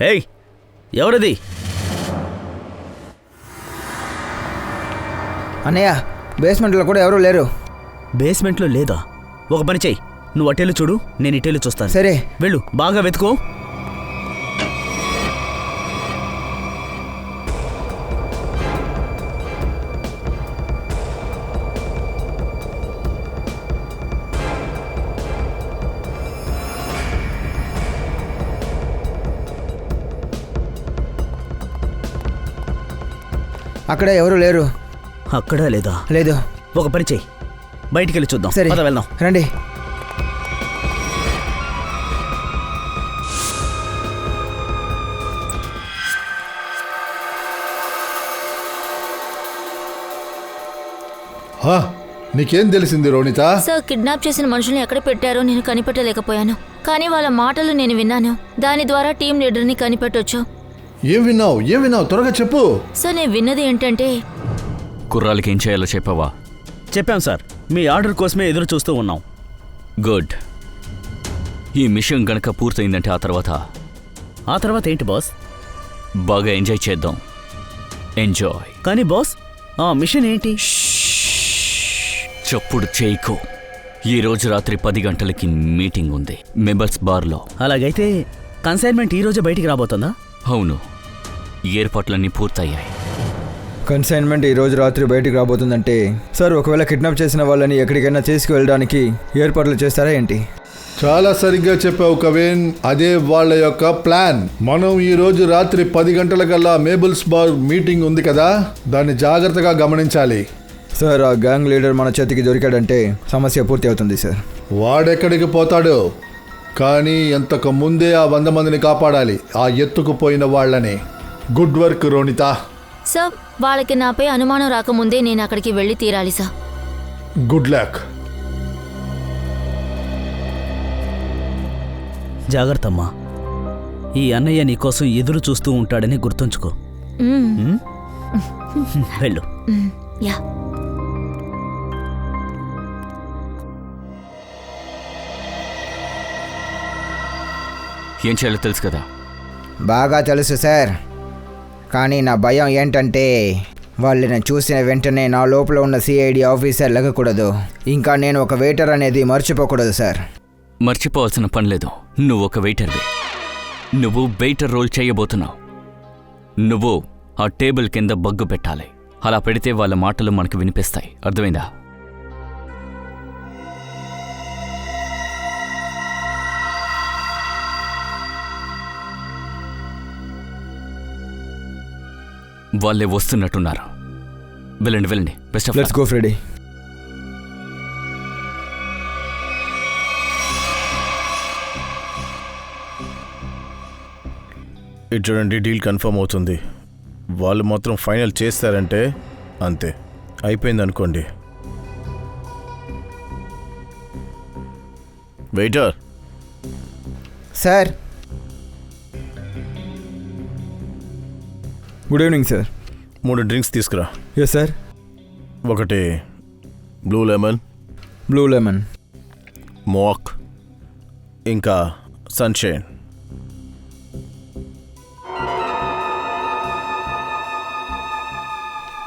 ఏయ్, ఎవరిది? అన్నయ్య, బేస్మెంట్లో కూడా ఎవరూ లేరు. బేస్మెంట్లో లేదా? ఒక పని చెయ్యి, నువ్వు అటేళ్ళు చూడు, నేను ఇటేళ్ళు చూస్తాను. సరే, వెళ్ళు, బాగా వెతుకో. అక్కడ ఎవరు లేరు. అక్కడా లేదా? లేదు. ఒక పని చెయ్యి, బయటికి వెళ్ళి చూద్దాం. సరే, పద వెళ్దాం. రండి. నీకేం తెలిసింది రోనిత? సార్, కిడ్నాప్ చేసిన మనుషుల్ని ఎక్కడ పెట్టారో నేను కనిపెట్టలేకపోయాను, కానీ వాళ్ళ మాటలు నేను విన్నాను. దాని ద్వారా టీం లీడర్ని కనిపెట్టొచ్చు. ఏం విన్నావు? త్వరగా చెప్పు. సార్, నేను విన్నది ఏంటంటే, కుర్రాలకి ఏం చేయాలో చెప్పావా? చెప్పాం సార్, మీ ఆర్డర్ కోసమే ఎదురు చూస్తూ ఉన్నాం. గుడ్. ఈ మిషన్ గనక పూర్తయిందంటే ఆ తర్వాత ఏంటి బాస్? బాగా ఎంజాయ్ చేద్దాం. ఎంజాయ్. కానీ బాస్, ఆ మిషన్ ఏంటి? చప్పుడు చేయకు. ఈ రోజు రాత్రి 10 గంటలకి మీటింగ్ ఉంది మెంబర్స్ బార్లో. అలాగైతే కన్సైన్మెంట్ ఈ రోజే బయటికి రాబోతుందా? అవును, ఏర్పాట్లన్నీ పూర్తయ్యాయి. కన్సైన్మెంట్ ఈ రోజు రాత్రి బయటికి రాబోతుందంటే సార్, ఒకవేళ కిడ్నాప్ చేసిన వాళ్ళని ఎక్కడికైనా తీసుకువెళ్ళడానికి ఏర్పాట్లు చేస్తారా ఏంటి? చాలా సరిగ్గా చెప్పావు కవిన్. అదే వాళ్ళ యొక్క ప్లాన్. మనం ఈ రోజు రాత్రి 10 గంటలకల్లా మేబుల్స్ బార్ మీటింగ్ ఉంది కదా, దాన్ని జాగ్రత్తగా గమనించాలి. సార్, ఆ గ్యాంగ్ లీడర్ మన చేతికి దొరికాడంటే సమస్య పూర్తి అవుతుంది సార్. వాడెక్కడికి పోతాడు? కానీ ఎంతకు ముందే ఆ 100 మందిని కాపాడాలి, ఆ ఎత్తుకుపోయిన వాళ్ళని. Good work Ronita. సార్, వాళ్ళకి నాపై అనుమానం రాకముందే నేను అక్కడికి వెళ్ళి తీరాలి సార్. Good luck. జాగ్రత్తమ్మా, ఈ అన్నయ్య నీకోసం ఎదురు చూస్తూ ఉంటాడని గుర్తుంచుకో. వెళ్ళు. యా. ఏం చేయాలో తెలుసు కదా? బాగా తెలుసు సార్, కానీ నా భయం ఏంటంటే వాళ్ళని చూసిన వెంటనే నా లోపల ఉన్న సిఐడి ఆఫీసర్ లగకూడదు. ఇంకా నేను ఒక వెయిటర్ అనేది మర్చిపోకూడదు సార్. మర్చిపోవాల్సిన పని లేదు. నువ్వు ఒక వెయిటర్వి. నువ్వు వెయిటర్ రోల్ చేయబోతున్నావు. నువ్వు ఆ టేబుల్ కింద బగ్గు పెట్టాలి. అలా పెడితే వాళ్ళ మాటలు మనకు వినిపిస్తాయి. అర్థమైందా? వాళ్ళే వస్తున్నట్టున్నారు. వెళ్ళండి. Best of luck. Let's go Freddie. ఇది చూడండి, డీల్ కన్ఫర్మ్ అవుతుంది. వాళ్ళు మాత్రం ఫైనల్ చేస్తారంటే అంతే, అయిపోయింది అనుకోండి. Waiter. Sir, good evening sir. 3 drinks తీసుకురా. Yes sir. ఒకటి బ్లూ లెమన్, మోక్, ఇంకా సన్షైన్.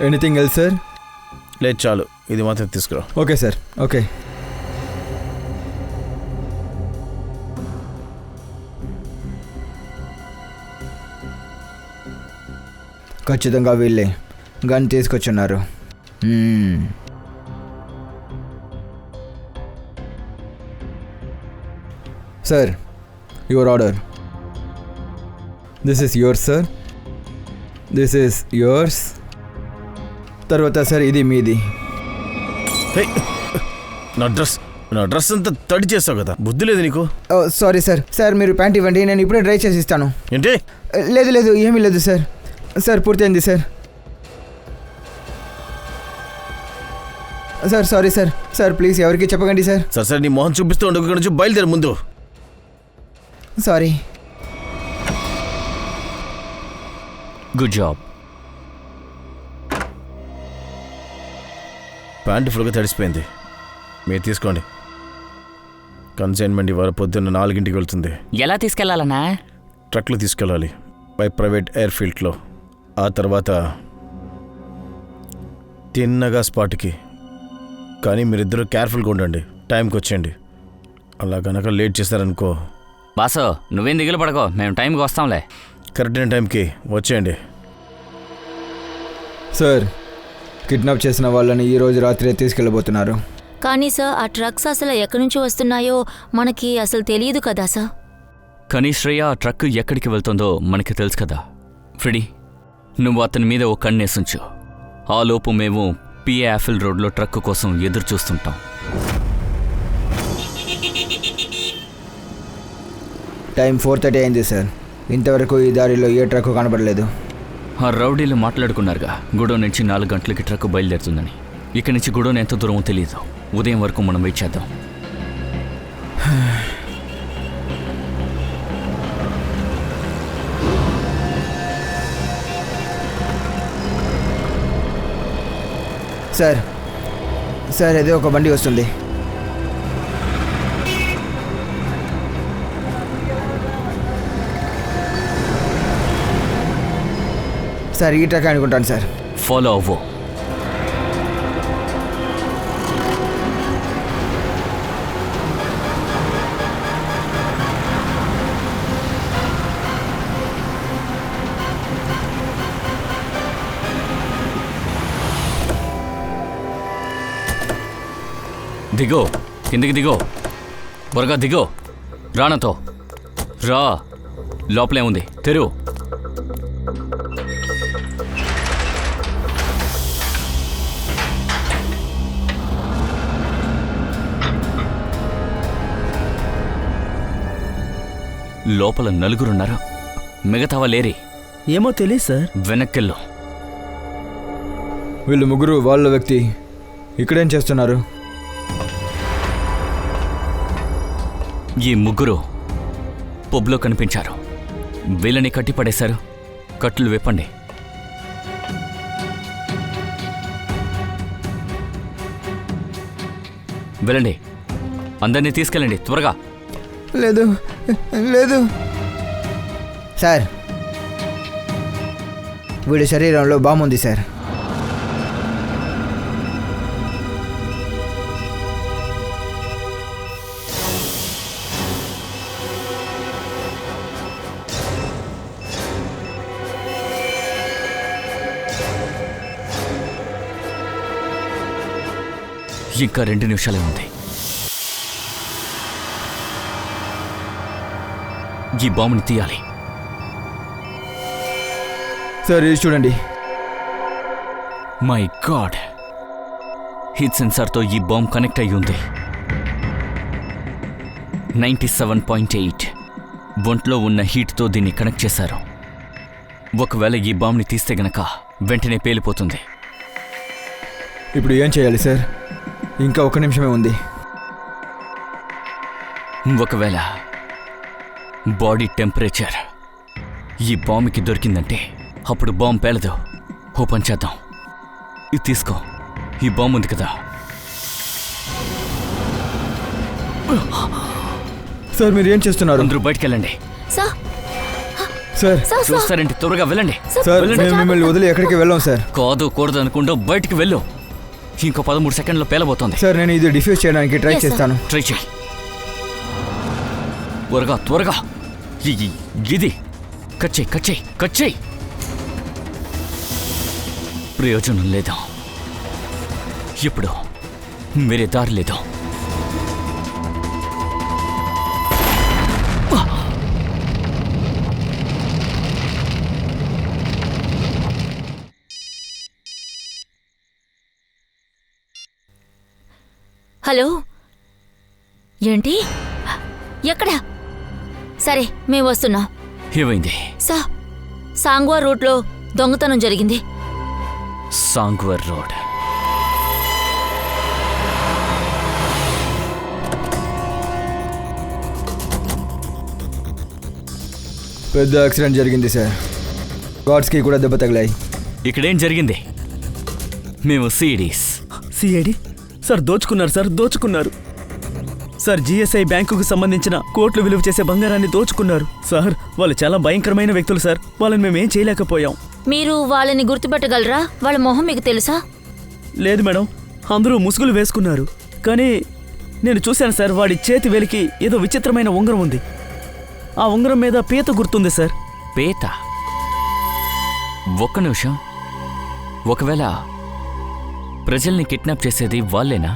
Anything else sir? లేదు, చాలు, ఇది మాత్రం తీసుకురా. Okay sir. ఓకే. ఖచ్చితంగా వీళ్ళే గన్ తీసుకొచ్చున్నారు. Sir, your order. This is yours sir. This is yours. తర్వాత సార్, ఇది మీది. నా డ్రెస్ అంతా తడి చేస్తావు కదా, బుద్ధి లేదు నీకు? Sorry sir. సార్, మీరు ప్యాంట్ ఇవ్వండి, నేను ఇప్పుడే డ్రై చేసి ఇస్తాను. ఏంటి? లేదు, ఏమీ లేదు సార్. సార్, పూర్తయింది sir. Sir, sorry sir. Sir, please ఎవరికి చెప్పకండి సార్. సార్, నీ మొహం చూపిస్తూ ఉండకు. ఇక్కడ నుంచి బయలుదేరు ముందు. సారీ. Good job. ప్యాంటు ఫుల్గా తడిసిపోయింది. మీరు తీసుకోండి. కన్సైన్మెంట్ ఇవాళ పొద్దున్న 4 గంటలకు వెళ్తుంది. ఎలా తీసుకెళ్లాలన్నా? ట్రక్లో తీసుకెళ్ళాలి. బై ప్రైవేట్ ఎయిర్ఫీల్డ్లో. ఆ తర్వాత తిన్నగా స్పాట్కి. కానీ మీరిద్దరూ కేర్ఫుల్గా ఉండండి, టైంకి వచ్చేయండి. అలా కనుక లేట్ చేస్తారనుకో. బాసు నువ్వేం దిగులు పడకో, మేము టైంకి వస్తాంలే. కరెక్ట్ అయిన టైంకి వచ్చేయండి. సార్, కిడ్నాప్ చేసిన వాళ్ళని ఈరోజు రాత్రే తీసుకెళ్ళబోతున్నారు. కానీ సార్ ఆ ట్రక్స్ అసలు ఎక్కడి నుంచి వస్తున్నాయో మనకి అసలు తెలియదు కదా సార్. కానీ శ్రేయ ఆ ట్రక్ ఎక్కడికి వెళ్తుందో మనకి తెలుసు కదా. ఫ్రెడీ, నువ్వు అతని మీద ఓ కన్నేసుంచు. ఆ లోపు మేము పిఏ యాఫిల్ రోడ్లో ట్రక్ కోసం ఎదురు చూస్తుంటాం. టైం 4:30 అయింది సార్. ఇంతవరకు ఈ దారిలో ఏ ట్రక్ కనపడలేదు. ఆ రౌడీలు మాట్లాడుకున్నారుగా గుడో నుంచి 4 గంటలకి ట్రక్ బయలుదేరుతుందని. ఇక్కడి నుంచి గుడోన్ ఎంత దూరమో తెలియదు. ఉదయం వరకు మనం వెయిట్ చేద్దాం. సార్ సార్ ఏదో ఒక బండి వస్తుంది. సార్ ఈ ట్రక్ అనుకుంటాను సార్. ఫాలో అవ్వు. దిగో, కిందికి దిగో, త్వరగా దిగో. రానతో రా. లోపలే ఉంది, తెరువు. లోపల 4 ఉన్నారు. మిగతా వాళ్ళేరి? ఏమో తెలియదు సార్. వెనక్కెళ్ళు. వీళ్ళు ముగ్గురు వాళ్ళ వ్యక్తి ఇక్కడేం చేస్తున్నారు? ఈ ముగ్గురు పబ్లో కనిపించారు. వీళ్ళని కట్టిపడేశారు. కట్లు విప్పండి. వెళ్ళండి, అందరినీ తీసుకెళ్ళండి త్వరగా. లేదు లేదు సార్, వీడి శరీరంలో బాంబు ఉంది సార్. ఇంకా 2 నిమిషాలే ఉంది. ఈ బాంబుని తీయాలి. సార్ ఇది చూడండి. మై గాడ్, హీట్ సెన్సార్తో ఈ బాంబ్ కనెక్ట్ అయ్యి ఉంది. 97.8 ఒంట్లో ఉన్న హీట్తో దీన్ని కనెక్ట్ చేశారు. ఒకవేళ ఈ బాంబ్ని తీస్తే గనక వెంటనే పేలిపోతుంది. ఇప్పుడు ఏం చేయాలి సార్? ఇంకా 1 నిమిషమే ఉంది. ఒకవేళ బాడీ టెంపరేచర్ ఈ బాంబుకి దొరికిందంటే అప్పుడు బాంబు పేలదు. ఓపెన్ చేద్దాం. ఇది తీసుకో. ఈ బాంబు ఉంది కదా. సార్ మీరు ఏం చేస్తున్నారు? అందరూ బయటికి వెళ్ళండి. సార్ సార్ సార్ సార్ చూస్తారేంటి? త్వరగా వెళ్ళండి. సార్ వెళ్ళండి. మేము మిమ్మల్ని వదిలి ఎక్కడికి వెళ్ళాం సార్. కాదు కూడదు అనుకుంటూ బయటికి వెళ్ళు. ఇంకో 13 సెకండ్లో పేలబోతోంది. సార్ నేను ఇది డిఫ్యూజ్ చేయడానికి ట్రై Yes, sir. చేస్తాను. ట్రై చేయి. త్వరగా త్వరగా. ఇది కచ్చేయి. ప్రయోజనం లేదు. ఇప్పుడు వేరే దారి లేదు. హలో, ఏంటి? ఎక్కడ? సరే మేము వస్తున్నాం. ఏమైంది? సాంగ్వా రూట్లో దొంగతనం జరిగింది. సాంగ్వర్ రోడ్. పెద్ద యాక్సిడెంట్ జరిగింది సార్. గార్డ్స్కి కూడా దెబ్బ తగిలాయి. ఇక్కడేం జరిగింది? మేము సిఐడి సిఐడి సార్ దోచుకున్నారు సార్, దోచుకున్నారు. సార్ జిఎస్ఐ బ్యాంకుకు సంబంధించిన కోట్లు విలువ చేసే బంగారాన్ని దోచుకున్నారు సార్. వాళ్ళు చాలా భయంకరమైన వ్యక్తులు సార్. వాళ్ళని మేమేం చేయలేకపోయాం. మీరు వాళ్ళని గుర్తుపెట్టగలరా? వాళ్ళ మొహం మీకు తెలుసా? లేదు మేడం, అందరూ ముసుగులు వేసుకున్నారు. కానీ నేను చూశాను సార్, వాడి చేతి వేలికి ఏదో విచిత్రమైన ఉంగరం ఉంది. ఆ ఉంగరం మీద పీత గుర్తుంది సార్. పేత? ఒక్క నిమిషం, ఒకవేళ ప్రజల్ని కిడ్నాప్ చేసేది వాళ్ళేనా?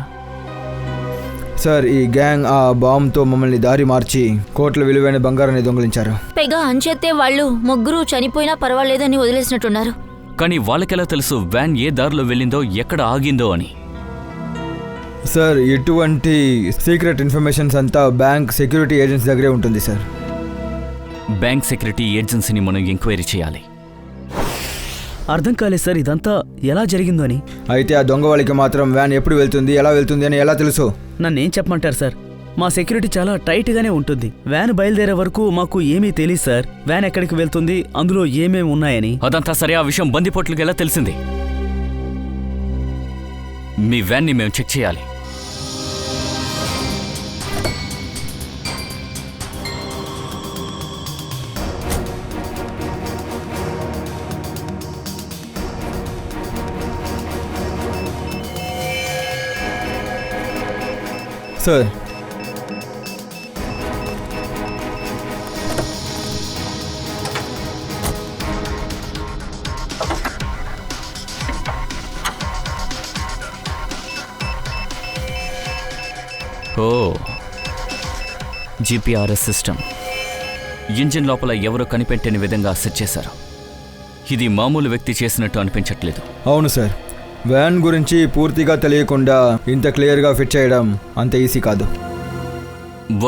సార్ ఈ గ్యాంగ్ ఆ బాంబ్తో మమ్మల్ని దారి మార్చి కోట్ల విలువైన బంగారాన్ని దొంగిలించారు. పైగా అంచేతే వాళ్ళు ముగ్గురు చనిపోయినా పర్వాలేదని వదిలేసినట్టున్నారు. కానీ వాళ్ళకెలా తెలుసు వ్యాన్ ఏ దారిలో వెళ్ళిందో, ఎక్కడ ఆగిందో అని? సార్ ఇటువంటి సీక్రెట్ ఇన్ఫర్మేషన్స్ అంతా బ్యాంక్ సెక్యూరిటీ ఏజెన్సీ దగ్గరే ఉంటుంది సార్. బ్యాంక్ సెక్యూరిటీ ఏజెన్సీని మనం ఎంక్వైరీ చేయాలి. అర్థం కాలేదు సార్ ఇదంతా ఎలా జరిగిందో అని. అయితే ఆ దొంగ వాళ్ళకి మాత్రం వ్యాన్ ఎప్పుడు వెళ్తుంది, ఎలా వెళ్తుంది అని ఎలా తెలుసు? నన్నేం చెప్పమంటారు సార్? మా సెక్యూరిటీ చాలా టైట్గానే ఉంటుంది. వ్యాన్ బయలుదేరే వరకు మాకు ఏమీ తెలియదు సార్. వ్యాన్ ఎక్కడికి వెళ్తుంది, అందులో ఏమేమి ఉన్నాయని. అదంతా సరే, ఆ విషయం బందిపోట్లకి ఎలా తెలిసింది? మీ వ్యాన్ని మేము చెక్ చేయాలి. సార్ ఓ, జీపీఆర్ఎస్ సిస్టమ్. ఇంజిన్ లోపల ఎవరో కనిపెట్టని విధంగా సెట్ చేశారు. ఇది మామూలు వ్యక్తి చేసినట్టు అనిపించట్లేదు. అవును సార్, వ్యాన్ గురించి పూర్తిగా తెలియకుండా ఇంత క్లియర్గా ఫిట్ చేయడం అంత ఈజీ కాదు.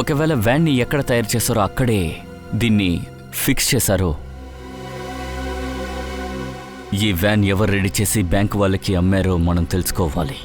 ఒకవేళ వ్యాన్ని ఎక్కడ తయారు చేశారో అక్కడే దీన్ని ఫిక్స్ చేశారో, ఈ వ్యాన్ ఎవరు రెడీ చేసి బ్యాంక్ వాళ్ళకి అమ్మారో మనం తెలుసుకోవాలి.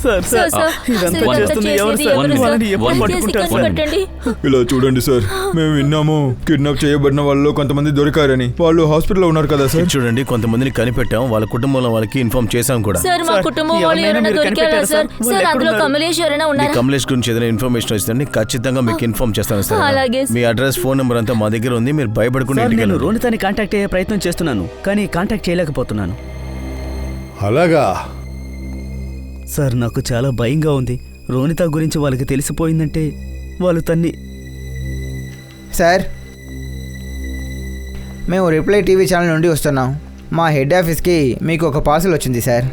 సార్ సార్, సార్, ఇదంతా ఇదంతా చేస్తుంది ఎవరు చేసేది సార్? ఎవరు సార్? వాళ్ళని ఎప్పుడు దయచేసి పట్టుకుంటారు కసి సార్? పెట్టండి. ఇలా చూడండి సార్, మేము విన్నాము కిడ్నాప్ చేయబడిన వాళ్ళు కొంతమంది దొరికారని. వాళ్ళు హాస్పిటల్లో ఉన్నారు కదా సార్. చూడండి, కొంతమందిని కనిపెట్టాం, వాళ్ళ కుటుంబంలో వాళ్ళకి ఇన్ఫార్మ్ చేశాం కూడా. సార్ మా సార్, కుటుంబం వాళ్ళు ఎవరినైనా ఎవరైనా మీరు దొరికారా కనిపెట్టారా సార్? సార్? సార్ వాళ్ళు అందులో ఎక్కడున్నారు? కమలేష్ ఎవరైనా మీ ఉన్నారా? కమలేష్ గురించి ఏదైనా ఇన్ఫర్మేషన్ ఇస్తుంది ఖచ్చితంగా మీకు ఇన్ఫార్మ్ చేస్తాను సార్. అలాగే సార్. మీ అడ్రస్, ఫోన్ నెంబర్ అంతా మా దగ్గర ఉంది. మీరు భయపడకుండా సార్, ఇంటికి నేను వెళ్ళండి. రోనితాని కాంటాక్ట్ అయ్యే ప్రయత్నం చేస్తున్నాను, కానీ కాంటాక్ట్ చేయలేకపోతున్నాను. అలాగా? సార్ నాకు చాలా భయంగా ఉంది. రోనిత గురించి వాళ్ళకి తెలిసిపోయిందంటే వాళ్ళు తన్ని. సార్ మేము రిప్లై టీవీ ఛానల్ నుండి వస్తున్నాం. మా హెడ్ ఆఫీస్కి మీకు ఒక పార్సల్ వచ్చింది sir.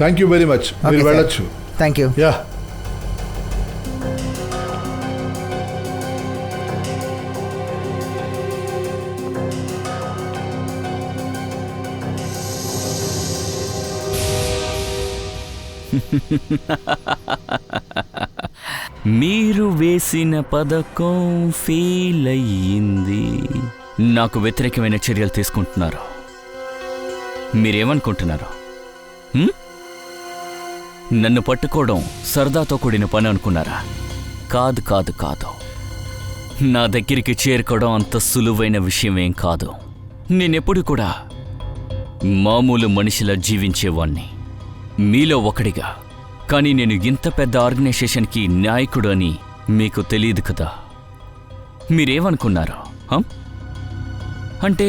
Thank you very much. Okay మీరు సార్. వెళ్ళొచ్చు. Thank you. యా. మీరు వేసిన పథకం ఫెయిల్ అయ్యింది. నాకు వ్యతిరేకమైన చర్యలు తీసుకుంటున్నారు. మీరేమనుకుంటున్నారు? నన్ను పట్టుకోవడం సరదాతో కూడిన పని అనుకున్నారా? కాదు కాదు కాదు, నా దగ్గరికి చేరుకోవడం అంత సులువైన విషయమేం కాదు. నేనెప్పుడు కూడా మామూలు మనిషిలా జీవించేవాణ్ణి, మీలో ఒకడిగా. కానీ నేను ఇంత పెద్ద ఆర్గనైజేషన్కి నాయకుడు అని మీకు తెలియదు కదా. మీరేమనుకున్నారు? అంటే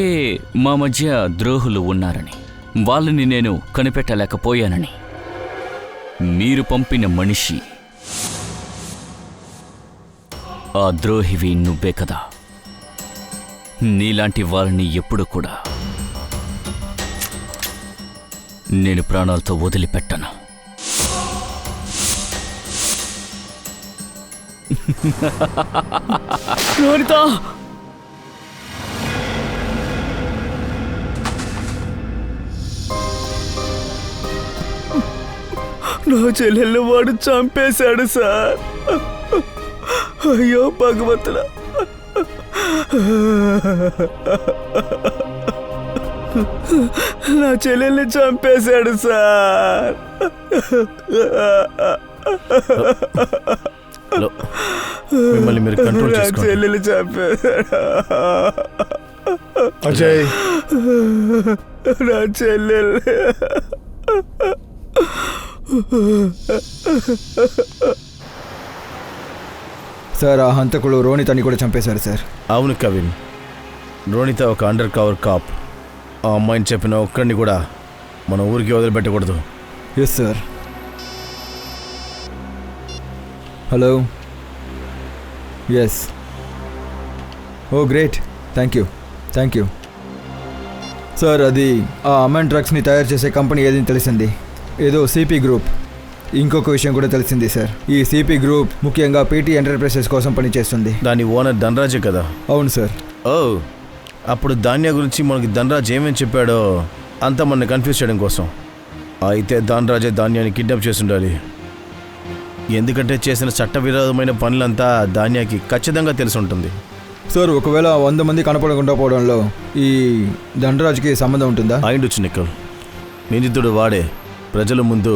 మా మధ్య ద్రోహులు ఉన్నారని, వాళ్ళని నేను కనిపెట్టలేకపోయానని. మీరు పంపిన మనిషి, ఆ ద్రోహివి నువ్వే కదా. నీలాంటి వాళ్ళని ఎప్పుడు కూడా నేను ప్రాణాలతో వదిలిపెట్టను. రోనిత, నా చెల్లెళ్ళు వాడు చంపేశాడు సార్. అయ్యో భగవంతుడా, నా చెల్లెల్ని చంపేశాడు సార్. హలో, మిమ్మల్ని మీరు కంట్రోల్ నా చేసుకోండి. చెల్లెలు చంపేశాడు. అజయ్, నా చెల్లెలు సార్ ఆ హంతకులు రోనితని కూడా చంపేశారు సార్. అవును కవిన్, రోనిత ఒక అండర్ కవర్ కాప్. ఆ అమ్మాయిని చెప్పిన ఒక్కడిని కూడా మన ఊరికి వదిలిపెట్టకూడదు. Yes sir. Hello. Yes. Oh great, thank you sir. అది ఆ అమెన్ డ్రగ్స్ని తయారు చేసే కంపెనీ ఏదని తెలిసింది, ఏదో సిపి గ్రూప్. ఇంకొక విషయం కూడా తెలిసింది సార్, ఈ సిపి గ్రూప్ ముఖ్యంగా పీటీ ఎంటర్ప్రైజెస్ కోసం పనిచేస్తుంది. దాని ఓనర్ ధనరాజే కదా? అవును సార్. ఓ, అప్పుడు ధాన్య గురించి మనకి ధనరాజ్ ఏమేమి చెప్పాడో అంతా మన కన్ఫ్యూజ్ చేయడం కోసం. అయితే ధనరాజే ధాన్యాన్ని కిడ్నాప్ చేసి ఉండాలి. ఎందుకంటే చేసిన చట్టవిరోధమైన పనులంతా ధాన్యాకి ఖచ్చితంగా తెలిసి ఉంటుంది. సార్ ఒకవేళ 100 మంది కనపడకుండా పోవడంలో ఈ ధనరాజ్కి సంబంధం ఉంటుందా? అయిండొచ్చు నిఖిల్. నిందితుడు వాడే ప్రజల ముందు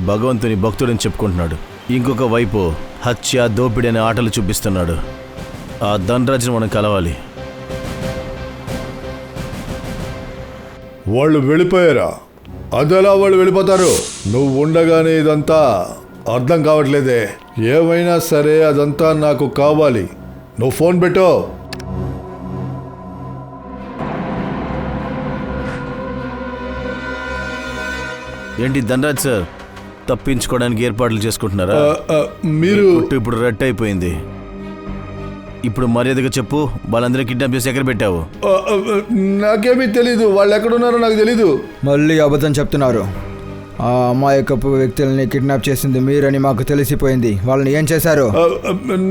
భగవంతుని భక్తుడని చెప్పుకుంటున్నాడు. ఇంకొక వైపు హత్య, దోపిడీ అనే ఆటలు చూపిస్తున్నాడు. ఆ ధనరాజ్ని మనం కలవాలి. వాళ్ళు వెళ్ళిపోయారా? అదెలా వాళ్ళు వెళ్ళిపోతారు? నువ్వు ఉండగానే ఇదంతా అర్థం కావట్లేదే. ఏమైనా సరే అదంతా నాకు కావాలి. నువ్వు ఫోన్ పెట్టు. ఏంటి ధనరాజ్ సార్, తప్పించుకోవడానికి ఏర్పాట్లు చేసుకుంటున్నారా? మీరు ఇప్పుడు రెట్ అయిపోయింది. ఇప్పుడు మర్యాదగా చెప్పు, వాళ్ళందరూ కిడ్నాప్ చేసి ఎక్కడ పెట్టావు? నాకేమీ తెలీదు. వాళ్ళు ఎక్కడున్నారో నాకు తెలీదు. మళ్ళీ అబద్ధం చెప్తున్నారు. ఆ అమాయకపు వ్యక్తుల్ని కిడ్నాప్ చేసింది మీరని మాకు తెలిసిపోయింది. వాళ్ళని ఏం చేశారు?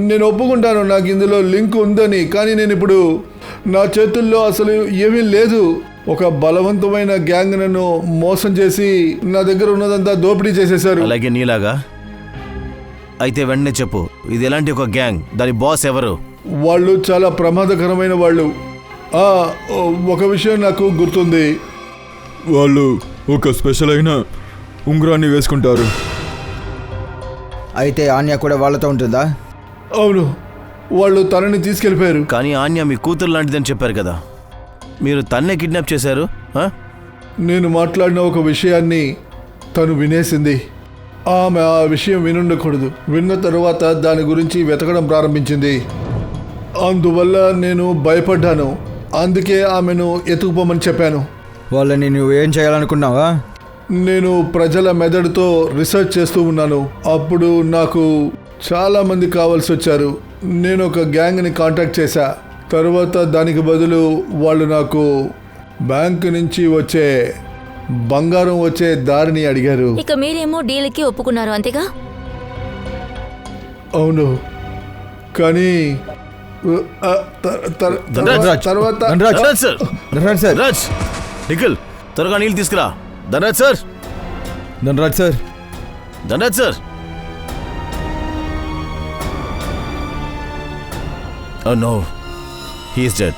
నేను ఒప్పుకుంటాను నాకు ఇందులో లింక్ ఉందని, కానీ నేను ఇప్పుడు నా చేతుల్లో అసలు ఏమీ లేదు. ఒక బలవంతమైన గ్యాంగ్ నన్ను మోసం చేసి నా దగ్గర ఉన్నదంతా దోపిడీ చేసేశారు. అలాగే నీలాగా? అయితే వెంటనే చెప్పు, ఇది ఎలాంటి ఒక గ్యాంగ్? దాని బాస్ ఎవరు? వాళ్ళు చాలా ప్రమాదకరమైన వాళ్ళు. ఒక విషయం నాకు గుర్తుంది. వాళ్ళు ఒక స్పెషల్ అయిన ఉంగరాన్ని వేసుకుంటారు. అయితే ఆన్య కూడా వాళ్ళతో ఉంటుందా? అవును, వాళ్ళు తనని తీసుకెళ్ళిపోయారు. కానీ ఆన్య మీ కూతురు లాంటిదని చెప్పారు కదా, మీరు తన్నే కిడ్నాప్ చేశారు? నేను మాట్లాడిన ఒక విషయాన్ని తను వినేసింది. ఆమె ఆ విషయం వినుండకూడదు. విన్న తరువాత దాని గురించి వెతకడం ప్రారంభించింది. అందువల్ల నేను భయపడ్డాను. అందుకే ఆమెను ఎత్తుకుపోమని చెప్పాను. వాళ్ళని నువ్వు ఏం చేయాలనుకున్నావా? నేను ప్రజల మెదడుతో రీసెర్చ్ చేస్తూ ఉన్నాను. అప్పుడు నాకు చాలామంది కావాల్సి వచ్చారు. నేను ఒక గ్యాంగ్ని కాంటాక్ట్ చేశా. తర్వాత దానికి బదులు వాళ్ళు నాకు బ్యాంకు నుంచి వచ్చే బంగారం వచ్చే దారిని అడిగారు. ఇక మీరేమో డీల్కి ఒప్పుకున్నారు, అంతేగా? అవును, కానీ తర్వాత ధనరాజ్, నిఖిల్ త్వరగా నీళ్ళు తీసుకురా. Dhanraj sir, Dhanraj sir, Dhanraj sir. Oh no, he is dead.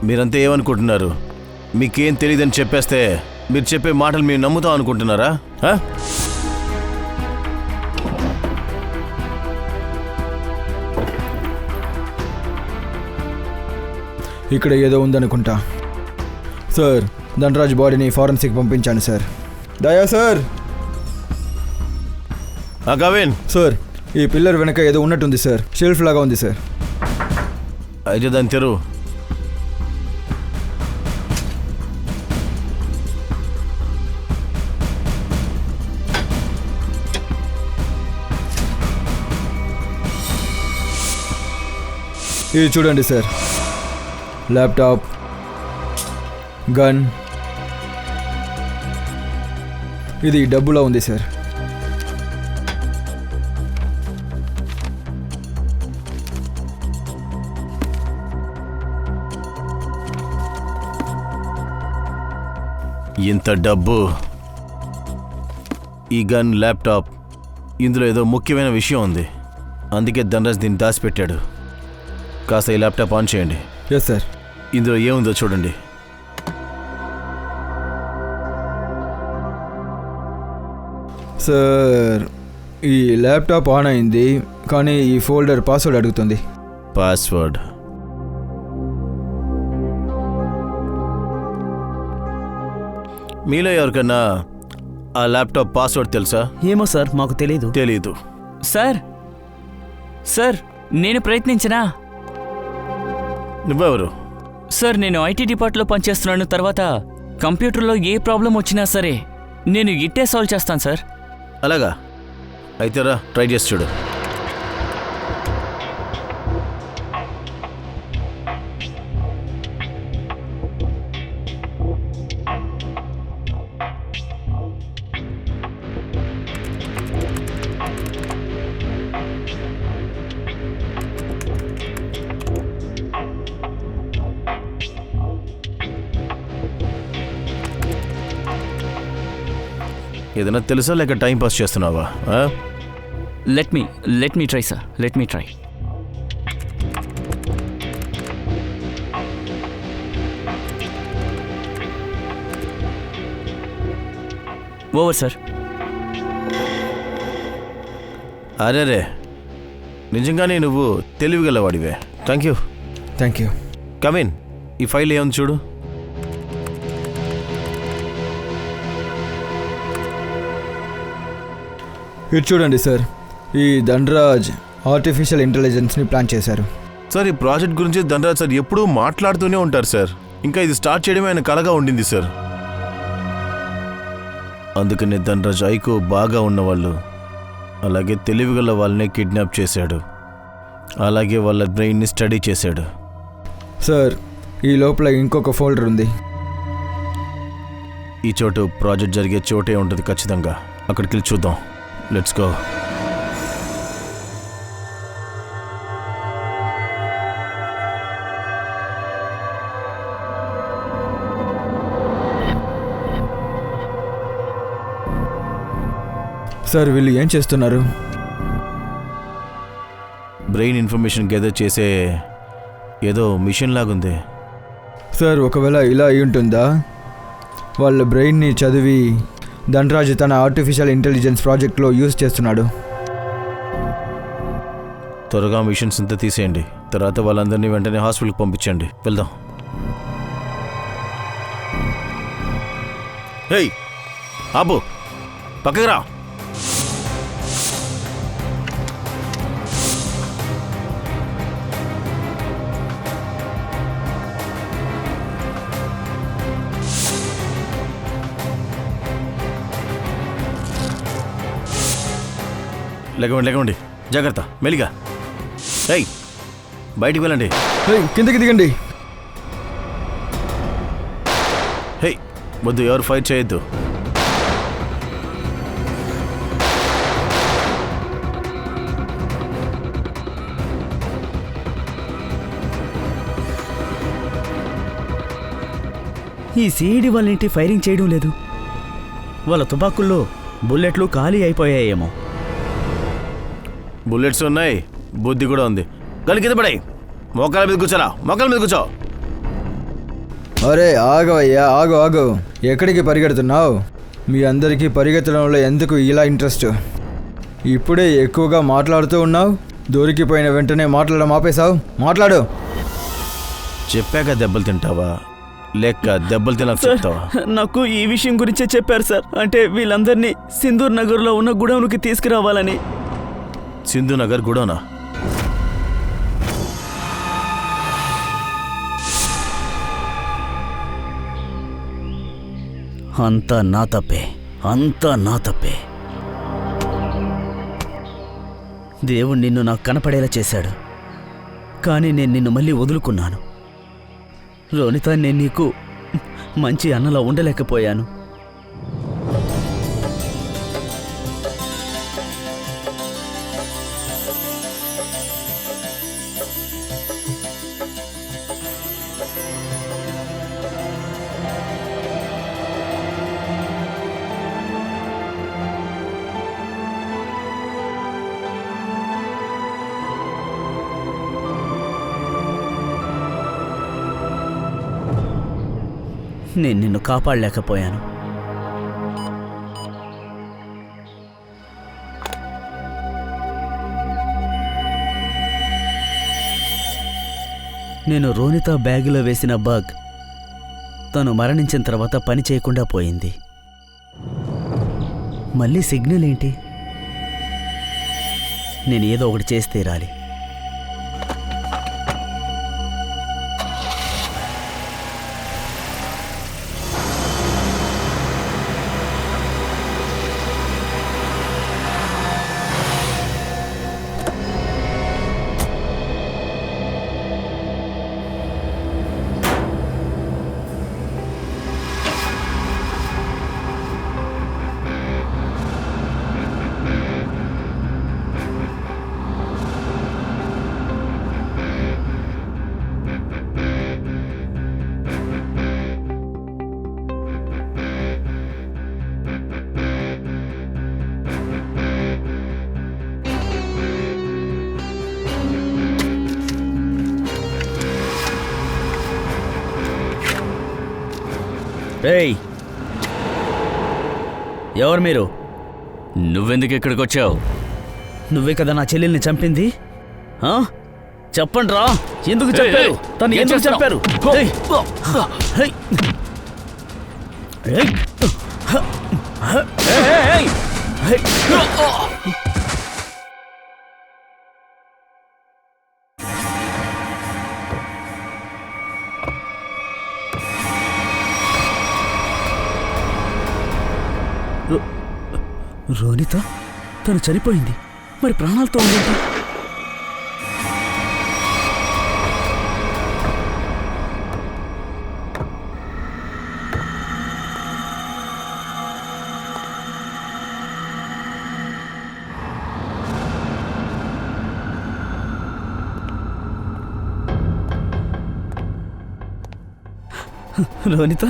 మీరంతా ఏమనుకుంటున్నారు? మీకేం తెలియదని చెప్పేస్తే మీరు చెప్పే మాటలు మీరు నమ్ముతాం అనుకుంటున్నారా? ఇక్కడ ఏదో ఉందనుకుంటా. సార్, ధనరాజ్ బాడీని ఫారెన్సిక్ పంపించాను సార్. దయా సార్. కవిన్ సార్, ఈ పిల్లర్ వెనక ఏదో ఉన్నట్టుంది సార్. షెల్ఫ్ లాగా ఉంది సార్. అయితే దాన్ని తెరువు. ఇది చూడండి సార్. ల్యాప్టాప్, గన్, ఇది డబ్బులా ఉంది సార్. ఇంత డబ్బు, ఈ గన్, ల్యాప్టాప్, ఇందులో ఏదో ముఖ్యమైన విషయం ఉంది. అందుకే ధనరాజ్ దీన్ని దాచిపెట్టాడు. కాస్త ఈ ల్యాప్టాప్ ఆన్ చేయండి. Yes sir. ఇందులో ఏముందో చూడండి. సార్, ఈ ల్యాప్టాప్ ఆన్ అయింది, కానీ ఈ ఫోల్డర్ పాస్వర్డ్ అడుగుతుంది. పాస్వర్డ్ మీలో ఎవరికన్నా ఆ ల్యాప్టాప్ పాస్వర్డ్ తెలుసా? ఏమో సార్, మాకు తెలీదు. తెలీదు. సార్ సార్ నేను ప్రయత్నించనా? నువ్వెవరు? సార్ నేను ఐటీ డిపార్ట్లో పనిచేస్తున్నాను. తర్వాత కంప్యూటర్లో ఏ ప్రాబ్లం వచ్చినా సరే నేను ఇట్టే సాల్వ్ చేస్తాను సార్. అలాగా? అయితే రా, ట్రై చేసి చూడు. ఏదైనా తెలుసా లేక టైం పాస్ చేస్తున్నావా? Let me try sir, let me try. Over sir. అరే నిజంగానే నువ్వు తెలివిగలవాడివే. Thank you. Thank you. Come in, ఈ ఫైల్ ఏముంది చూడు. ఇది చూడండి సార్, ఈ ధనరాజ్ ఆర్టిఫిషియల్ ఇంటెలిజెన్స్ని ప్లాన్ చేశారు. సార్ ఈ ప్రాజెక్ట్ గురించి ధనరాజ్ సార్ ఎప్పుడూ మాట్లాడుతూనే ఉంటారు సార్. ఇంకా ఇది స్టార్ట్ చేయడమే ఆయన కలగా ఉండింది సార్. అందుకనే ధనరాజ్ ఐకో బాగా ఉన్నవాళ్ళు అలాగే తెలివిగల వాళ్ళనే కిడ్నాప్ చేశాడు. అలాగే వాళ్ళ బ్రెయిన్ని స్టడీ చేశాడు. సార్ ఈ లోపల ఇంకొక ఫోల్డర్ ఉంది. ఈ చోటు ప్రాజెక్ట్ జరిగే చోటే ఉంటుంది ఖచ్చితంగా. అక్కడికి వెళ్ళి చూద్దాం. Let's go. సార్ వీళ్ళు ఏం చేస్తున్నారు? బ్రెయిన్ ఇన్ఫర్మేషన్ గెదర్ చేసే ఏదో మిషన్ లాగుంది. సార్ ఒకవేళ ఇలా అయి ఉంటుందా? వాళ్ళ బ్రెయిన్ని చదివి ధనరాజ్ తన ఆర్టిఫిషియల్ ఇంటెలిజెన్స్ ప్రాజెక్ట్లో యూజ్ చేస్తున్నాడు. త్వరగా మిషన్స్ అంతా తీసేయండి. తర్వాత వాళ్ళందరినీ వెంటనే హాస్పిటల్కి పంపించండి. వెళ్దాం. హేయ్ ఆబు, పక్కకి రా. లేకమండి, జాగ్రత్త, మెల్లిగా. హేయ్ బయటికి వెళ్ళండి. కిందకి దిగండి. హేయ్ వద్దు, ఎవరు ఫైట్ చేయొద్దు. ఈ సిఐడి వాళ్ళ ఇంటి ఫైరింగ్ చేయడం లేదు. వాళ్ళ తుపాకుల్లో బుల్లెట్లు ఖాళీ అయిపోయాయేమో. బుల్లెట్స్ ఉన్నాయి, బుద్ధి కూడా ఉంది. గలి కింద పడాయి. మోకాల మీద కూర్చోరా, మోకాల మీద కూర్చో. అరే ఆగవయ్యా, ఆగు. ఎక్కడికి పరిగెడుతున్నావు? మీ అందరికీ పరిగెత్తడంలో ఎందుకు ఇలా ఇంట్రెస్ట్? ఇప్పుడే ఎక్కువగా మాట్లాడుతూ ఉన్నావు. దొరికిపోయిన వెంటనే మాట్లాడడం ఆపేశావు. మాట్లాడు. చెప్పాక దెబ్బలు తింటావా లేక దెబ్బలు తినక చెప్తావా? నాకు ఈ విషయం గురించే చెప్పారు సార్. అంటే వీళ్ళందరినీ సింధూర్ నగర్లో ఉన్న గుడౌన్కి తీసుకురావాలని. సింధు నగర్ గుడౌనా? అంతా నా తప్పే. దేవుడు నిన్ను నాకు కనపడేలా చేశాడు. కానీ నేను నిన్ను మళ్ళీ వదులుకున్నాను. రోనిత, నేను నీకు మంచి అన్నలా ఉండలేకపోయాను. నేను నిన్ను కాపాడలేకపోయాను. నేను రోనిత బ్యాగులో వేసిన బగ్ తను మరణించిన తర్వాత పని చేయకుండా పోయింది. మళ్ళీ సిగ్నల్ ఏంటి? నేను ఏదో ఒకటి చేసి తీరాలి. రేయ్, ఎవరు మీరు? నువ్వెందుకు ఇక్కడికి వచ్చావు? నువ్వే కదా నా చెల్లెల్ని చంపింది. చెప్పండి రా, ఎందుకు చెప్పారు? తను ఏం ఎందుకు చేస్తున్నావ్? చెప్పారు? ఏయ్, ఏయ్, ఏయ్, ఏయ్, ఏయ్, ఏయ్. రోనిత తను చనిపోయింది, మరి ప్రాణాలతో ఉంది. రోనిత,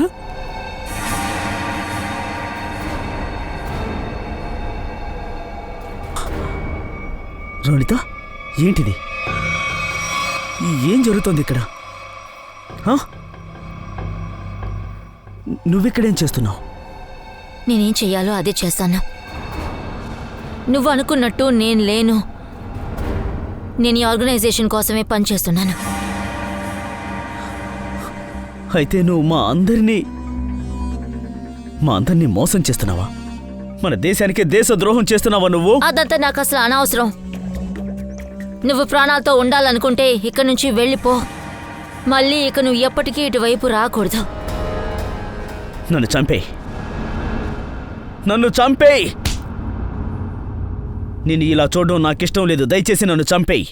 రోనిత, ఏంటిది? ఏం జరుగుతోంది ఇక్కడ? నువ్విక్కడేం చేస్తున్నావు? నేనేం చెయ్యాలో అదే చేస్తాను. నువ్వు అనుకున్నట్టు నేను లేను. నేను ఈ ఆర్గనైజేషన్ కోసమే పనిచేస్తున్నాను. అయితే నువ్వు మా అందరినీ మోసం చేస్తున్నావా? మన దేశానికే దేశద్రోహం చేస్తున్నావా నువ్వు? అదంతా నాకు అసలు అనవసరం. నువ్వు ప్రాణాలతో ఉండాలనుకుంటే ఇక్కడి నుంచి వెళ్ళిపో. మళ్ళీ ఇక నువ్వు ఎప్పటికీ ఇటువైపు రాకూడదు. నన్ను చంపేయ్, నన్ను చంపేయ్. నేను ఇలా చూడడం నాకిష్టం లేదు. దయచేసి నన్ను చంపేయ్.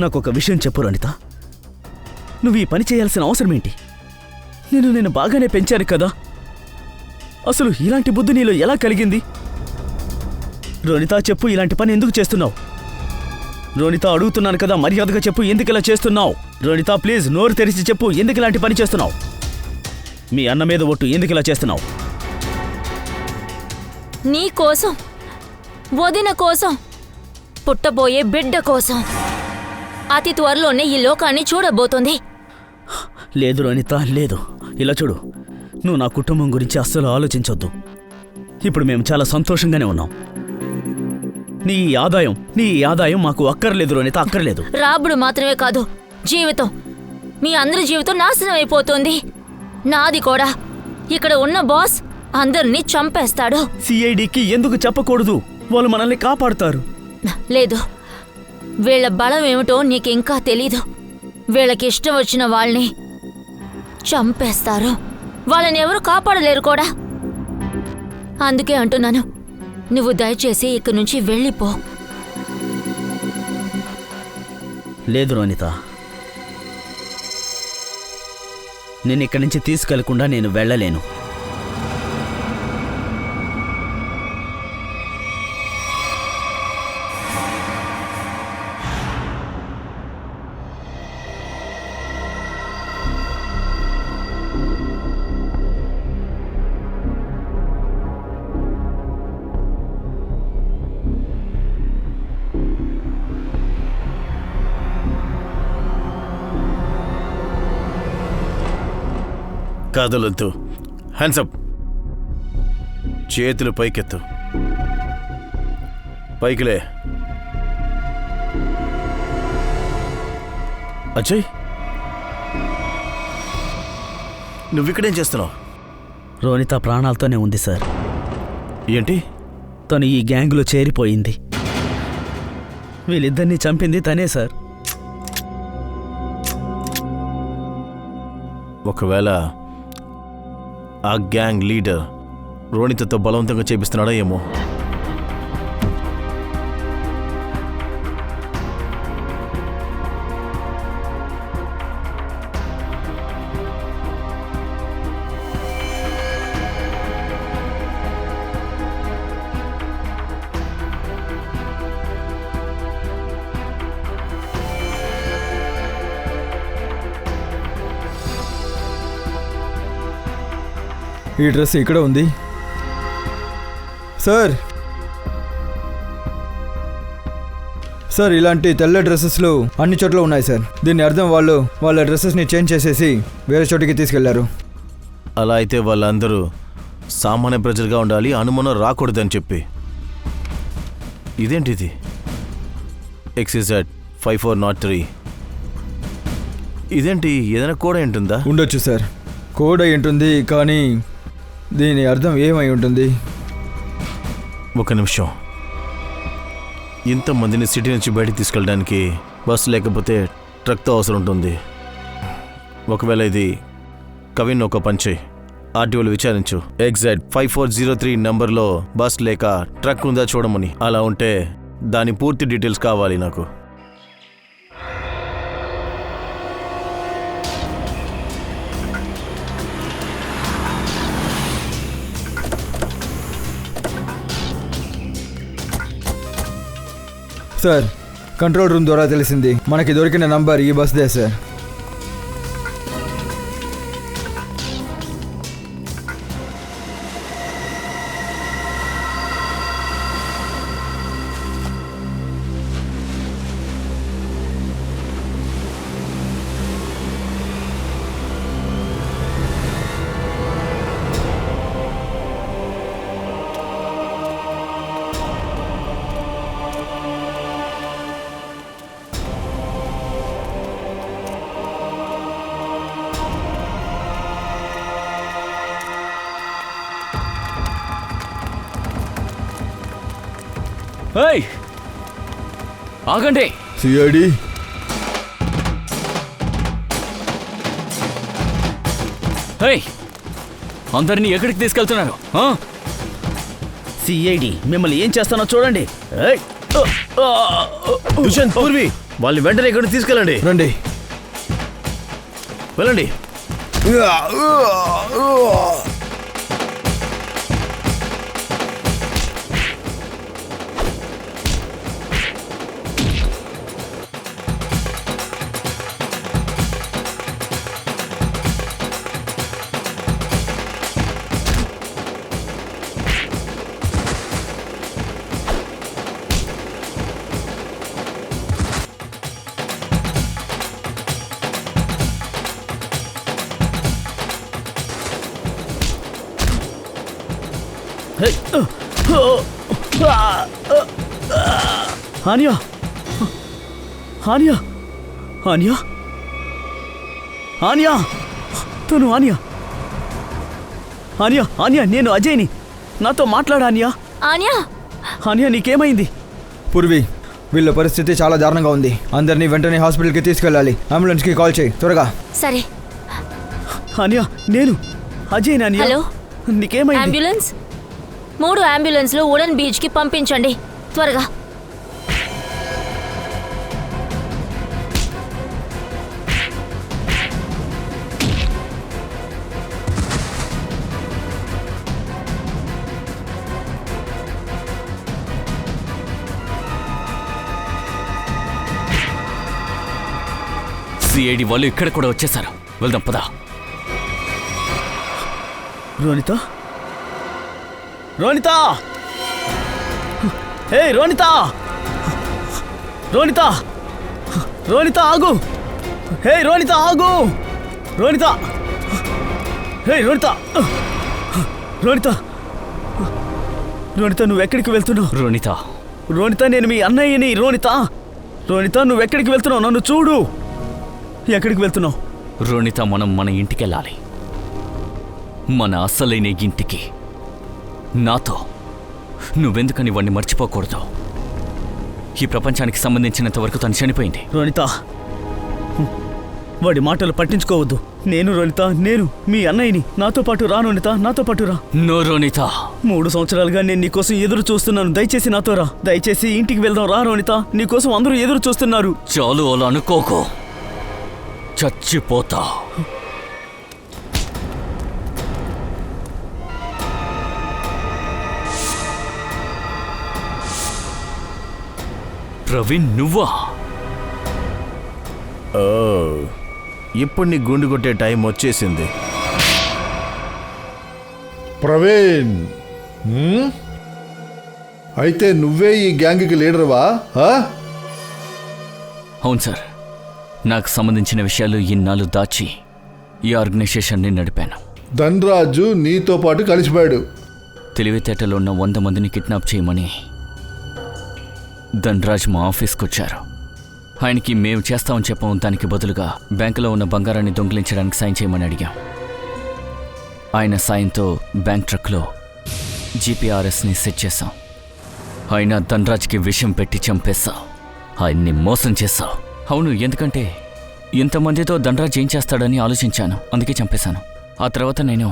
నాకొక విషయం చెప్పు రోనిత, నువ్వు ఈ పని చేయాల్సిన అవసరం ఏంటి? నేను బాగానే పెంచాను కదా. అసలు ఇలాంటి బుద్ధి నీలో ఎలా కలిగింది? రోనిత, చెప్పు, ఇలాంటి పని ఎందుకు చేస్తున్నావు? రోనిత, అడుగుతున్నాను కదా, మర్యాదగా చెప్పు, ఎందుకు ఇలా చేస్తున్నావు? రోనిత, ప్లీజ్ నోరు తెరిచి చెప్పు, ఎందుకు ఇలాంటి పని చేస్తున్నావు? మీ అన్న మీద ఒట్టు, ఎందుకు ఇలా చేస్తున్నావు? నీ కోసం, వదిన కోసం, పుట్టబోయే బిడ్డ కోసం. అతి త్వరలోనే ఈ లోకాన్ని చూడబోతుంది. లేదు రోనిత, లేదు. ఇలా చూడు, నువ్వు నా కుటుంబం గురించి అస్సలు ఆలోచించొద్దు. ఇప్పుడు మేము చాలా సంతోషంగానే ఉన్నాం. నీ ఆదాయం మాకు అక్కర్లేదు రోనిత, అక్కర్లేదు. రాబుడు మాత్రమే కాదు, జీవితం, మీ అందరి జీవితం నాశనం అయిపోతుంది. నాది కూడా. ఇక్కడ ఉన్న బాస్ అందరినీ చంపేస్తాడు. సిఐడికి ఎందుకు చెప్పకూడదు? వాళ్ళు మనల్ని కాపాడుతారు. లేదు, వీళ్ళ బలం ఏమిటో నీకింకా తెలీదు. వీళ్ళకి ఇష్టం వచ్చిన వాళ్ళని చంపేస్తారు. వాళ్ళని ఎవరు కాపాడలేరు కూడా. అందుకే అంటున్నాను, నువ్వు దయచేసి ఇక్కడి నుంచి వెళ్ళిపో. లేదు రోనిత, నేను ఇక్కడి నుంచి తీసుకెళ్లకుండా నేను వెళ్ళలేను. కదలొద్దు. హ్యాండ్సప్. చేతులు పైకెత్తు. పైకిలే. అజయ్, నువ్విక్కడేం చేస్తున్నావు? రోనిత ప్రాణాలతోనే ఉంది సార్. ఏంటి? తను ఈ గ్యాంగ్లో చేరిపోయింది. వీళ్ళిద్దరినీ చంపింది తనే సార్. ఒకవేళ ఆ గ్యాంగ్ లీడర్ రోనితతో బలవంతంగా చేపిస్తున్నాడా ఏమో. ఈ డ్రెస్ ఇక్కడ ఉంది సార్. సార్, ఇలాంటి తెల్ల డ్రెస్సెస్లు అన్ని చోట్ల ఉన్నాయి సార్. దీని అర్థం వాళ్ళు వాళ్ళ డ్రెస్సెస్ని చేంజ్ చేసేసి వేరే చోటికి తీసుకెళ్లారు. అలా అయితే వాళ్ళందరూ సామాన్య ప్రజలుగా ఉండాలి, అనుమానం రాకూడదని చెప్పి. ఇదేంటిది? XZ 5403. ఇదేంటి? ఏదైనా కూడా ఉంటుందా? ఉండొచ్చు సార్, కోడ్ అయి ఉంటుంది. కానీ దీని అర్థం ఏమై ఉంటుంది? ఒక నిమిషం. ఇంతమందిని సిటీ నుంచి బయటికి తీసుకెళ్ళడానికి బస్సు లేకపోతే ట్రక్తో అవసరం ఉంటుంది. ఒకవేళ ఇది కవిన్ ఒక పంచే ఆర్టీఓలు విచారించు. XZ 5403 నంబర్లో బస్ లేక ట్రక్ ఉందా చూడమని. అలా ఉంటే దాని పూర్తి డీటెయిల్స్ కావాలి నాకు. సార్, కంట్రోల్ రూమ్ ద్వారా తెలిసింది మనకి దొరికిన నంబర్ ఈ బస్దే సార్. ఏయ్, ఆగండి. సిఐడి ఏయ్, అందరినీ ఎక్కడికి తీసుకెళ్తున్నారు? సిఐడి మిమ్మల్ని ఏం చేస్తానో చూడండి. ఏయ్! దుష్యంత్, పూర్వి, వాళ్ళని వెంటనే ఇక్కడ తీసుకెళ్ళండి. రండి. వెళ్ళండి. హానియా, హానియా, హానియా, హానియా, తను హానియా, హానియా, హానియా, నేను అజయ్ని. నాతో మాట్లాడా హానియా. ఆన్యా, హానియా, నీకేమైంది? పూర్వి, వీళ్ళ పరిస్థితి చాలా దారుణంగా ఉంది. అందరినీ వెంటనే హాస్పిటల్కి తీసుకెళ్ళాలి. అంబులెన్స్కి కాల్ చేయి త్వరగా. సరే. హానియా, నేను అజయ్. నానియా, హలో, నీకేమైంది? అంబులెన్స్ 3 అంబులెన్స్లు వుడెన్ బీచ్కి పంపించండి త్వరగా. సిఐడి వాళ్ళు ఇక్కడ కూడా వచ్చేసారు. వెళ్దాం పదా. రోనిత, రోనిత, హే రోనిత, రోనిత, రోనిత ఆగు. హే రోనిత ఆగు. రోనిత, హే రోనిత, రోనిత, రోనిత నువ్వెక్కడికి వెళ్తున్నావు? రోనిత, రోనిత, నేను మీ అన్నయ్యని. రోనిత, రోనిత, నువ్వెక్కడికి వెళ్తున్నావు? నన్ను చూడు. ఎక్కడికి వెళ్తున్నావు? రోనిత, మనం మన ఇంటికెళ్ళాలి. మన అసలైన ఇంటికి. నాతో. నువ్వెందుకని వాడిని మర్చిపోకూడదు. ఈ ప్రపంచానికి సంబంధించినంత వరకు తను చనిపోయింది. రోనిత, వాడి మాటలు పట్టించుకోవద్దు. నేను మీ అన్నయ్యని. నాతో పాటు రా రోనిత, నాతో పాటు రా. నో రోనిత. 3 సంవత్సరాలుగా నేను నీకోసం ఎదురు చూస్తున్నాను. దయచేసి నాతో రా. దయచేసి ఇంటికి వెళ్దాం రా రోనిత. నీకోసం అందరూ ఎదురు చూస్తున్నారు. చాలు, అలా అనుకోకు. చచ్చిపోతా. ప్రవీణ్, నువ్వా? ఓ, ఇప్పుడు నీ గుండు కొట్టే టైం వచ్చేసింది. ప్రవీణ్, అయితే నువ్వే ఈ గ్యాంగ్కి లీడర్వా? అవును సార్. నాకు సంబంధించిన విషయాలు ఇన్నాళ్ళు దాచి ఈ ఆర్గనైజేషన్ని నడిపాను. ధన్రాజు నీతో పాటు కలిసిపోయాడు. తెలివితేటలో ఉన్న 100 మందిని కిడ్నాప్ చేయమని ధన్రాజ్ మా ఆఫీస్కి వచ్చారు. ఆయనకి మేము చేస్తామని చెప్పాం. దానికి బదులుగా బ్యాంకులో ఉన్న బంగారాన్ని దొంగిలించడానికి సాయం చేయమని అడిగాం. ఆయన సాయంతో బ్యాంక్ ట్రక్లో జీపీఆర్ఎస్ని సెట్ చేశాం. ఆయన ధన్రాజ్కి విషం పెట్టి చంపేశాం. ఆయన్ని మోసం చేశాం. అవును, ఎందుకంటే ఇంతమందితో ధన్రాజ్ ఏం చేస్తాడని ఆలోచించాను. అందుకే చంపేశాను. ఆ తర్వాత నేను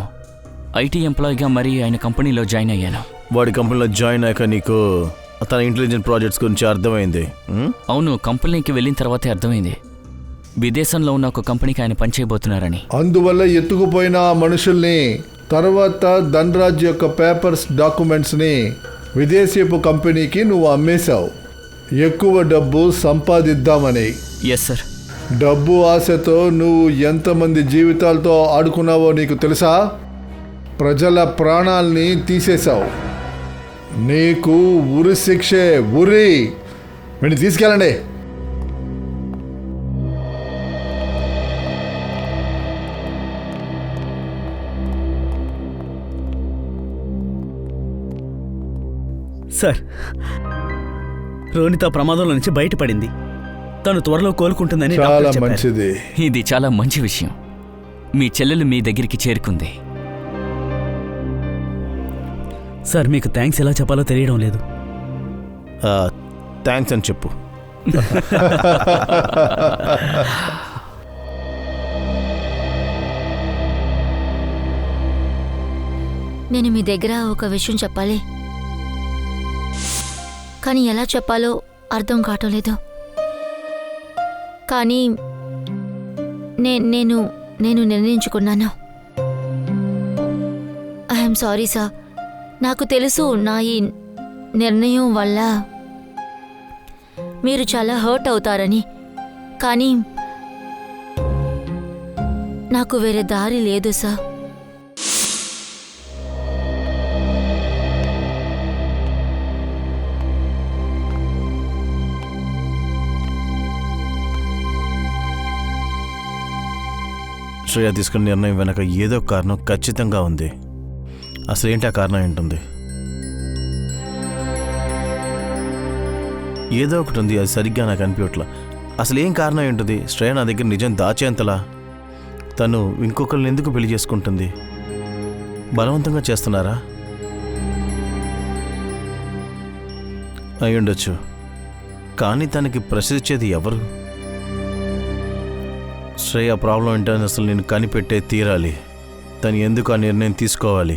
ఐటీ ఎంప్లాయీగా మరి ఆయన కంపెనీలో జాయిన్ అయ్యాను. వాడి కంపెనీలో జాయిన్ అయ్యాక నీకు తన ఇంటెలిజెంట్ ప్రాజెక్ట్స్ గురించి అర్థమైంది? అవును, కంపెనీకి వెళ్ళిన తర్వాతే అర్థమైంది విదేశంలో ఉన్న ఒక కంపెనీకి ఆయన పనిచేయబోతున్నారని. అందువల్ల ఎత్తుకుపోయిన ఆ మనుషుల్ని, తర్వాత ధన్రాజ్ యొక్క పేపర్స్, డాక్యుమెంట్స్ని విదేశీయపు కంపెనీకి నువ్వు అమ్మేశావు. ఎక్కువ డబ్బు సంపాదిద్దామని. Yes sir. డబ్బు ఆశతో నువ్వు ఎంతమంది జీవితాలతో ఆడుకున్నావో నీకు తెలుసా? ప్రజల ప్రాణాల్ని తీసేశావు. నీకు ఉరి శిక్షే. ఉరి. వీడిని తీసుకెళ్ళండి. సార్, రోనిత ప్రమాదంలో నుంచి బయటపడింది. తను త్వరలో కోలుకుంటుందని చాలా డాక్టర్ చెప్పారు. మంచిది. ఇది చాలా మంచి విషయం. మీ చెల్లెలు మీ దగ్గరికి చేరుకుంది. సార్, మీకు థ్యాంక్స్ ఎలా చెప్పాలో తెలియడం లేదు. థ్యాంక్స్ అని చెప్పు. నేను మీ దగ్గర ఒక విషయం చెప్పాలి, కానీ ఎలా చెప్పాలో అర్థం కావటం లేదు. కానీ నేను నిర్ణయించుకున్నాను. I'm sorry sir. నాకు తెలుసు నా ఈ నిర్ణయం వల్ల మీరు చాలా హర్ట్ అవుతారని. కానీ నాకు వేరే దారి లేదు సార్. శ్రేయ తీసుకున్న నిర్ణయం వెనక ఏదో కారణం ఖచ్చితంగా ఉంది. అసలు ఏంటి ఆ కారణం ఏంటుంది? ఏదో ఒకటి ఉంది, అది సరిగ్గా నాకు అనిపించట్లా. అసలు ఏం కారణం ఏంటుంది? శ్రేయ నా దగ్గర నిజం దాచేంతలా తను ఇంకొకరిని ఎందుకు పెళ్లి చేసుకుంటుంది? బలవంతంగా చేస్తున్నారా? అయి ఉండొచ్చు. కానీ తనకి ప్రశ్నించేది ఎవరు? శ్రేయ ప్రాబ్లం ఏంటని అసలు నేను కనిపెట్టే తీరాలి. తను ఎందుకు ఆ నిర్ణయం తీసుకోవాలి?